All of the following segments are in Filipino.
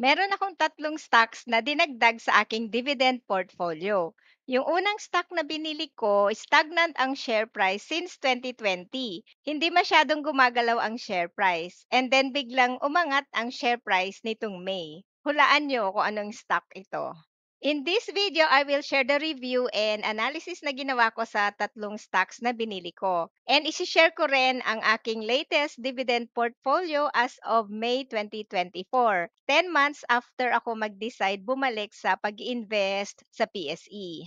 Meron akong tatlong stocks na dinagdag sa aking dividend portfolio. Yung unang stock na binili ko, stagnant ang share price since 2020. Hindi masyadong gumagalaw ang share price. And then biglang umangat ang share price nitong May. Hulaan nyo kung anong stock ito. In this video, I will share the review and analysis na ginawa ko sa tatlong stocks na binili ko. And isi-share ko rin ang aking latest dividend portfolio as of May 2024, 10 months after ako mag-decide bumalik sa pag-invest sa PSE.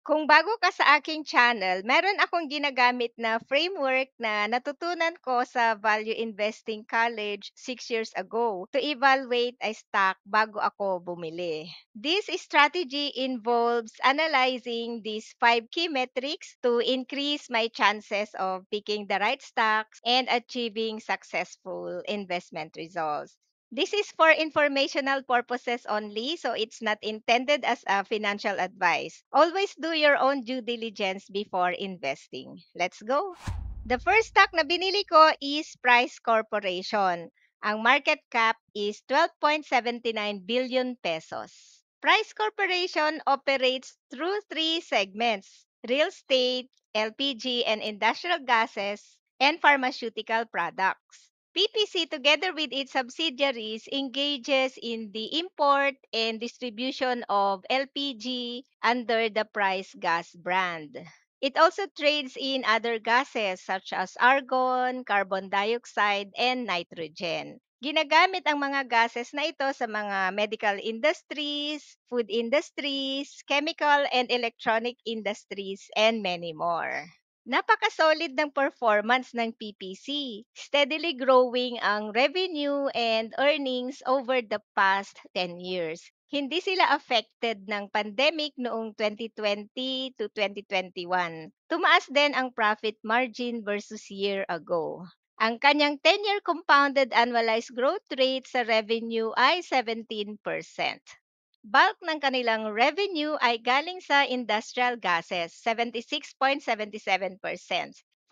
Kung bago ka sa aking channel, meron akong ginagamit na framework na natutunan ko sa Value Investing College 6 years ago to evaluate a stock bago ako bumili. This strategy involves analyzing these 5 key metrics to increase my chances of picking the right stocks and achieving successful investment results. This is for informational purposes only, so it's not intended as a financial advice. Always do your own due diligence before investing. Let's go! The first stock na binili ko is Price Corporation. Ang market cap is 12.79 billion pesos. Price Corporation operates through three segments: real estate, LPG and industrial gases, and pharmaceutical products. PPC, together with its subsidiaries, engages in the import and distribution of LPG under the Price Gas brand. It also trades in other gases such as argon, carbon dioxide, and nitrogen. Ginagamit ang mga gases na ito sa mga medical industries, food industries, chemical and electronic industries, and many more. Napaka-solid ng performance ng PPC. Steadily growing ang revenue and earnings over the past 10 years. Hindi sila affected ng pandemic noong 2020 to 2021. Tumaas din ang profit margin versus year ago. Ang kanyang 10-year compounded annualized growth rate sa revenue ay 17%. Bulk ng kanilang revenue ay galing sa industrial gases, 76.77%,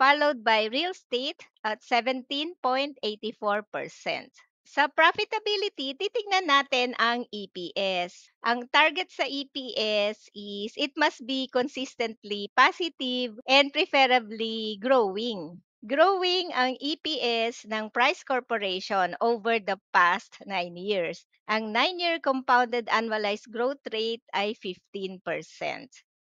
followed by real estate at 17.84%. Sa profitability, titingnan natin ang EPS. Ang target sa EPS is it must be consistently positive and preferably growing. Growing ang EPS ng Price Corporation over the past 9 years. Ang 9-year compounded annualized growth rate ay 15%.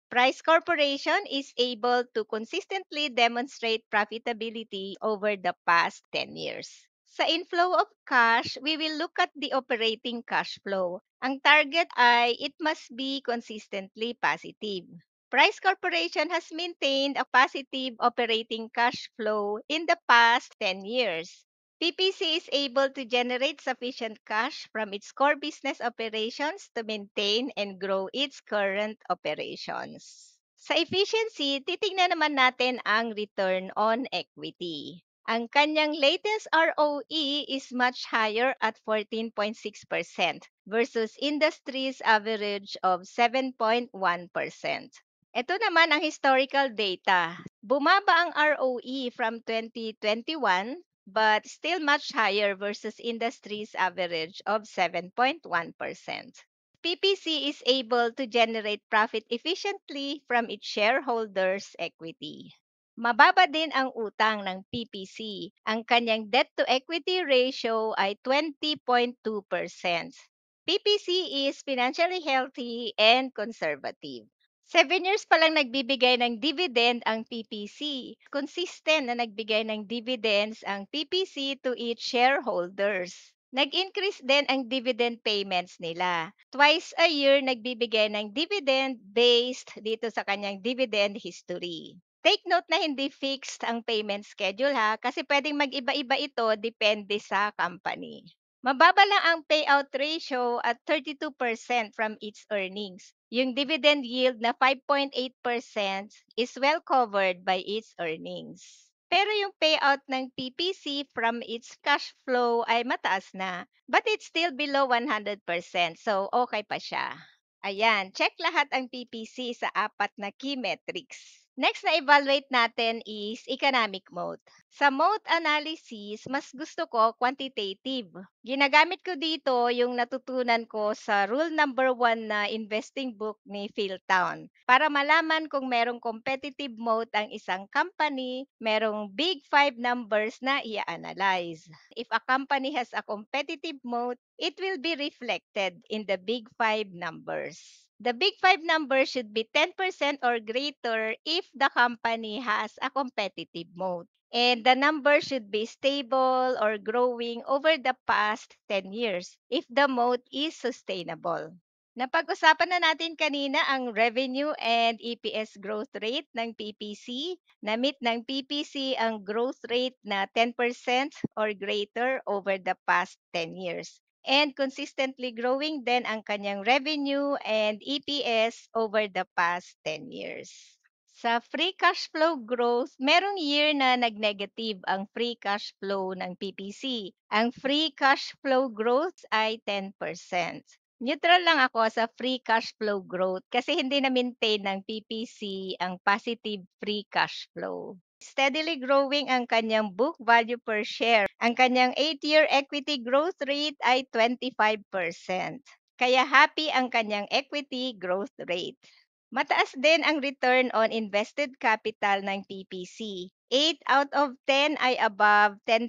Price Corporation is able to consistently demonstrate profitability over the past 10 years. Sa inflow of cash, we will look at the operating cash flow. Ang target ay it must be consistently positive. Price Corporation has maintained a positive operating cash flow in the past 10 years. PPC is able to generate sufficient cash from its core business operations to maintain and grow its current operations. Sa efficiency, titingnan naman natin ang return on equity. Ang kanyang latest ROE is much higher at 14.6% versus industry's average of 7.1%. Ito naman ang historical data. Bumaba ang ROE from 2021 but still much higher versus industry's average of 7.1%. PPC is able to generate profit efficiently from its shareholders' equity. Mababa din ang utang ng PPC. Ang kanyang debt-to-equity ratio ay 20.2%. PPC is financially healthy and conservative. 7 years pa lang nagbibigay ng dividend ang PPC. Consistent na nagbigay ng dividends ang PPC to its shareholders. Nag-increase din ang dividend payments nila. Twice a year nagbibigay ng dividend based dito sa kanyang dividend history. Take note na hindi fixed ang payment schedule ha, kasi pwedeng mag-iba-iba ito depende sa company. Mababa lang ang payout ratio at 32% from its earnings. Yung dividend yield na 5.8% is well covered by its earnings. Pero yung payout ng PPC from its cash flow ay mataas na, but it's still below 100%, so okay pa siya. Ayan, check lahat ang PPC sa 4 na key metrics. Next na evaluate natin is economic mode. Sa moat analysis, mas gusto ko quantitative. Ginagamit ko dito yung natutunan ko sa rule number 1 na investing book ni Phil Town. Para malaman kung merong competitive moat ang isang company, merong big 5 numbers na i-analyze. If a company has a competitive moat, it will be reflected in the big 5 numbers. The big 5 number should be 10% or greater if the company has a competitive moat. And the number should be stable or growing over the past 10 years if the moat is sustainable. Napag-usapan na natin kanina ang revenue and EPS growth rate ng PPC. Na-meet ng PPC ang growth rate na 10% or greater over the past 10 years. And consistently growing din ang kanyang revenue and EPS over the past 10 years. Sa free cash flow growth, merong year na nag-negative ang free cash flow ng PPC. Ang free cash flow growth ay 10%. Neutral lang ako sa free cash flow growth kasi hindi na-maintain ng PPC ang positive free cash flow. Steadily growing ang kanyang book value per share. Ang kanyang 8-year equity growth rate ay 25%. Kaya happy ang kanyang equity growth rate. Mataas din ang return on invested capital ng PPC. 8 out of 10 ay above 10%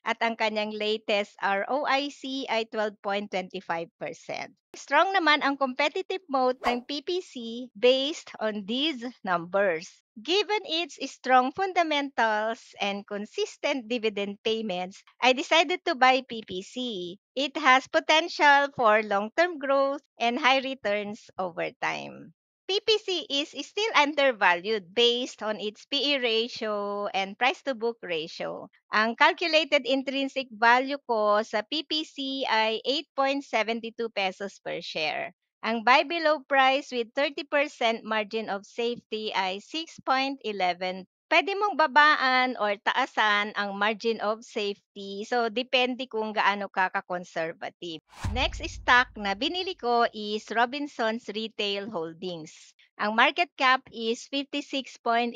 at ang kanyang latest ROIC ay 12.25%. Strong naman ang competitive moat ng PPC based on these numbers. Given its strong fundamentals and consistent dividend payments, I decided to buy PPC. It has potential for long-term growth and high returns over time. PPC is still undervalued based on its PE ratio and price-to-book ratio. Ang calculated intrinsic value ko sa PPC ay 8.72 pesos per share. Ang buy below price with 30% margin of safety ay 6.11. Pwede mong babaan or taasan ang margin of safety. So, depende kung gaano ka ka-conservative. Next stock na binili ko is Robinsons Retail Holdings. Ang market cap is 56.11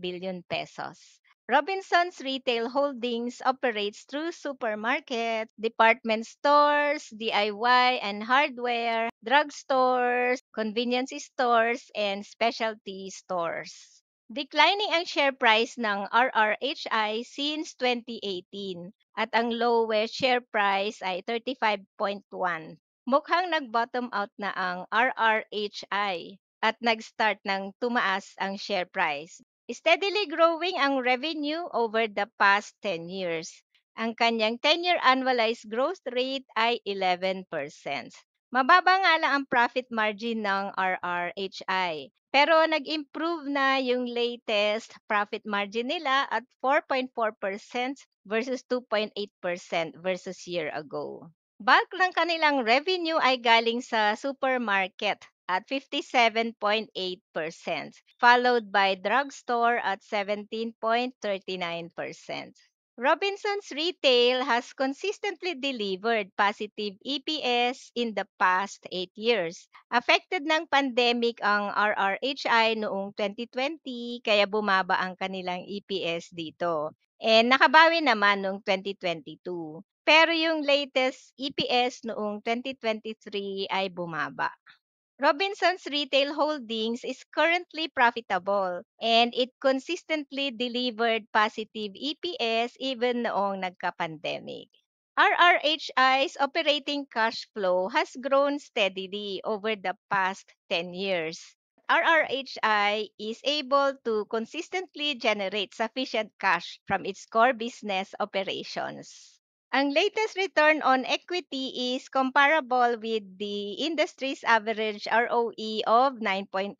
billion pesos. Robinsons Retail Holdings operates through supermarkets, department stores, DIY and hardware, drugstores, convenience stores, and specialty stores. Declining ang share price ng RRHI since 2018 at ang lowest share price ay 35.1. Mukhang nag-bottom out na ang RRHI at nag-start ng tumaas ang share price. Steadily growing ang revenue over the past 10 years. Ang kanyang 10-year annualized growth rate ay 11%. Mababa nga lang ang profit margin ng RRHI. Pero nag-improve na yung latest profit margin nila at 4.4% versus 2.8% versus year ago. Bulk ng kanilang revenue ay galing sa supermarket at 57.8%, followed by drugstore at 17.39%. Robinsons Retail has consistently delivered positive EPS in the past 8 years. Affected ng pandemic ang RRHI noong 2020 kaya bumaba ang kanilang EPS dito. And nakabawi naman noong 2022. Pero yung latest EPS noong 2023 ay bumaba. Robinsons Retail Holdings is currently profitable and it consistently delivered positive EPS even noong nagka-pandemic. RRHI's operating cash flow has grown steadily over the past 10 years. RRHI is able to consistently generate sufficient cash from its core business operations. Ang latest return on equity is comparable with the industry's average ROE of 9.8%.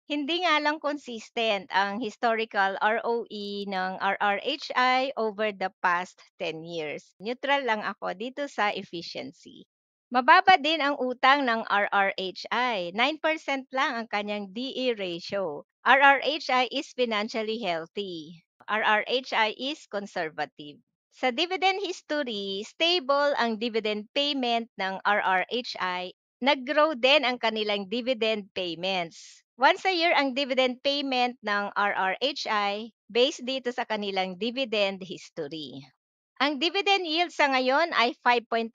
Hindi nga lang consistent ang historical ROE ng RRHI over the past 10 years. Neutral lang ako dito sa efficiency. Mababa din ang utang ng RRHI. 9% lang ang kanyang DE ratio. RRHI is financially healthy. RRHI is conservative. Sa dividend history, stable ang dividend payment ng RRHI. Nag-grow din ang kanilang dividend payments. Once a year ang dividend payment ng RRHI based dito sa kanilang dividend history. Ang dividend yield sa ngayon ay 5.2%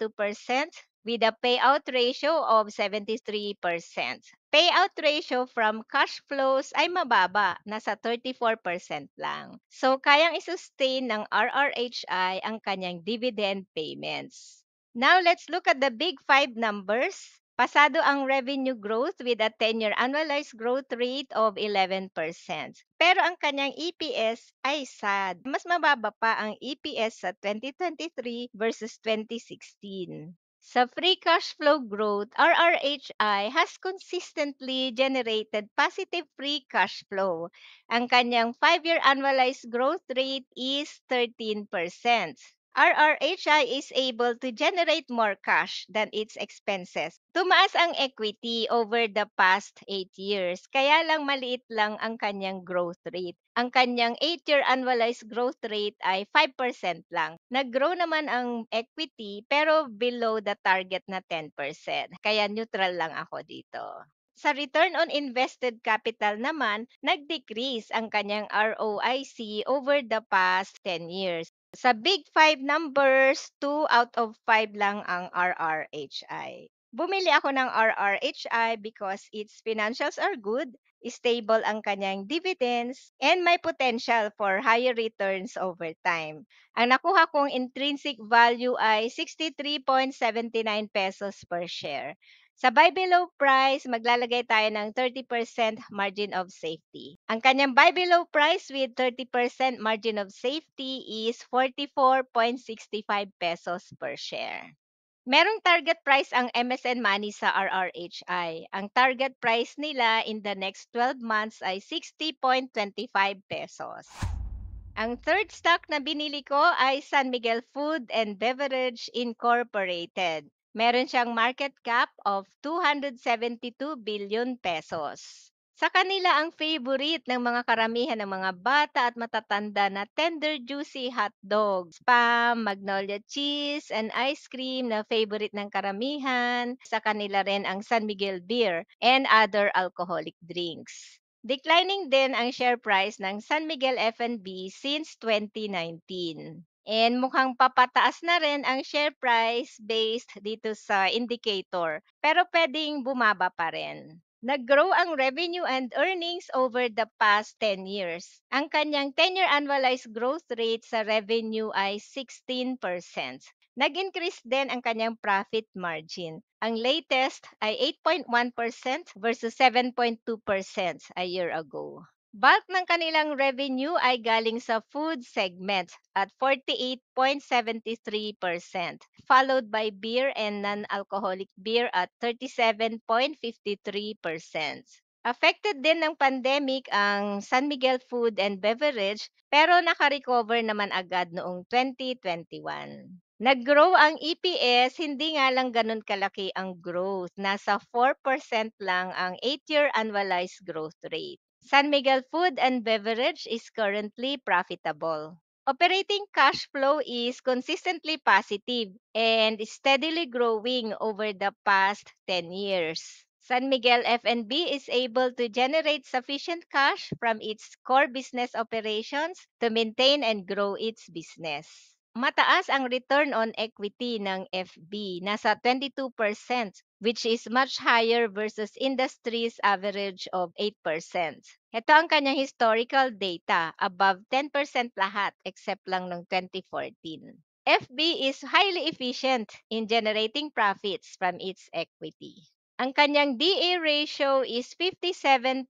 with a payout ratio of 73%. Payout ratio from cash flows ay mababa, nasa 34% lang. So, kayang isustain ng RRHI ang kanyang dividend payments. Now, let's look at the big five numbers. Pasado ang revenue growth with a 10-year annualized growth rate of 11%. Pero ang kanyang EPS ay sad. Mas mababa pa ang EPS sa 2023 versus 2016. Sa free cash flow growth, RRHI has consistently generated positive free cash flow. Ang kanyang 5-year annualized growth rate is 13%. RRHI is able to generate more cash than its expenses. Tumaas ang equity over the past 8 years, kaya lang maliit lang ang kanyang growth rate. Ang kanyang 8-year annualized growth rate ay 5% lang. Nag-grow naman ang equity pero below the target na 10%. Kaya neutral lang ako dito. Sa return on invested capital naman, nag-decrease ang kanyang ROIC over the past 10 years. Sa big five numbers, 2 out of 5 lang ang RRHI. Bumili ako ng RRHI because its financials are good, stable ang kanyang dividends, and may potential for higher returns over time. Ang nakuha kong intrinsic value ay 63.79 pesos per share. Sa buy below price, maglalagay tayo ng 30% margin of safety. Ang kanyang buy below price with 30% margin of safety is 44.65 pesos per share. Merong target price ang MSN Money sa RRHI. Ang target price nila in the next 12 months ay 60.25 pesos. Ang third stock na binili ko ay San Miguel Food and Beverage Incorporated. Meron siyang market cap of 272 billion pesos. Sa kanila ang favorite ng mga karamihan ng mga bata at matatanda na tender juicy hot dogs, spam, magnolia cheese, and ice cream na favorite ng karamihan. Sa kanila rin ang San Miguel beer and other alcoholic drinks. Declining din ang share price ng San Miguel F&B since 2019. And mukhang papataas na rin ang share price based dito sa indicator, pero pwedeng bumaba pa rin. Nag-grow ang revenue and earnings over the past 10 years. Ang kanyang 10-year annualized growth rate sa revenue ay 16%. Nag-increase din ang kanyang profit margin. Ang latest ay 8.1% versus 7.2% a year ago. Bulk ng kanilang revenue ay galing sa food segment at 48.73%, followed by beer and non-alcoholic beer at 37.53%. Affected din ng pandemic ang San Miguel Food and Beverage pero nakarecover naman agad noong 2021. Nag-grow ang EPS, hindi nga lang ganun kalaki ang growth. Nasa 4% lang ang 8-year annualized growth rate. San Miguel Food and Beverage is currently profitable. Operating cash flow is consistently positive and steadily growing over the past 10 years. San Miguel F&B is able to generate sufficient cash from its core business operations to maintain and grow its business. Mataas ang return on equity ng FB, nasa 22%, which is much higher versus industry's average of 8%. Ito ang kanyang historical data, above 10% lahat except lang noong 2014. FB is highly efficient in generating profits from its equity. Ang kanyang DA ratio is 57.4%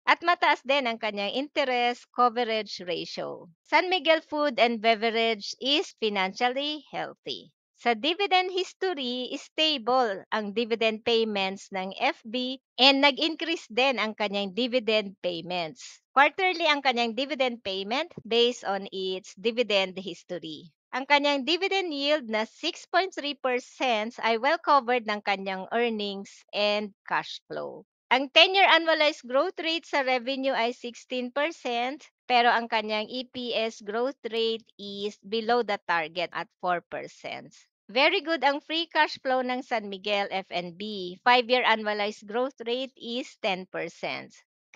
at mataas din ang kanyang interest coverage ratio. San Miguel Food and Beverage is financially healthy. Sa dividend history, stable ang dividend payments ng FB and nag-increase din ang kanyang dividend payments. Quarterly ang kanyang dividend payment based on its dividend history. Ang kanyang dividend yield na 6.3% ay well covered ng kanyang earnings and cash flow. Ang 10-year annualized growth rate sa revenue ay 16%, pero ang kanyang EPS growth rate is below the target at 4%. Very good ang free cash flow ng San Miguel FNB. 5-year annualized growth rate is 10%.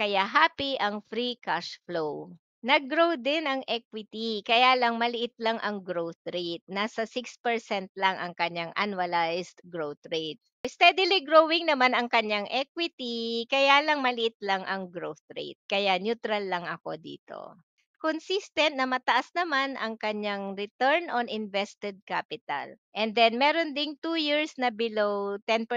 Kaya happy ang free cash flow. Nag-grow din ang equity, kaya lang maliit lang ang growth rate. Nasa 6% lang ang kanyang annualized growth rate. Steadily growing naman ang kanyang equity, kaya lang maliit lang ang growth rate. Kaya neutral lang ako dito. Consistent na mataas naman ang kanyang return on invested capital. And then meron ding 2 years na below 10%,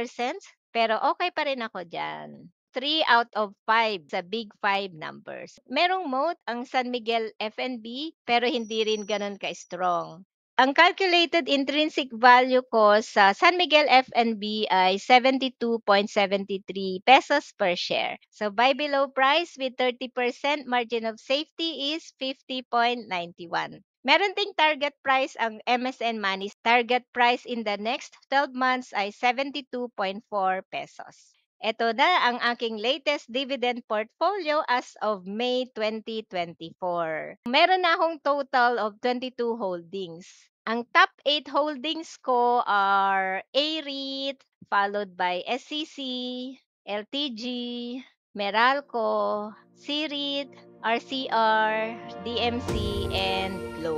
pero okay pa rin ako diyan. 3 out of 5 sa big 5 numbers. Merong moat ang San Miguel FNB pero hindi rin gano'n ka-strong. Ang calculated intrinsic value ko sa San Miguel FNB ay 72.73 pesos per share. So buy below price with 30% margin of safety is 50.91. Meron ding target price ang MSN Money. Target price in the next 12 months ay 72.4 pesos. Ito na ang aking latest dividend portfolio as of May 2024. Meron na akong total of 22 holdings. Ang top 8 holdings ko are AREIT, followed by SCC, LTG, Meralco, CREIT, RCR, DMC, and Globe.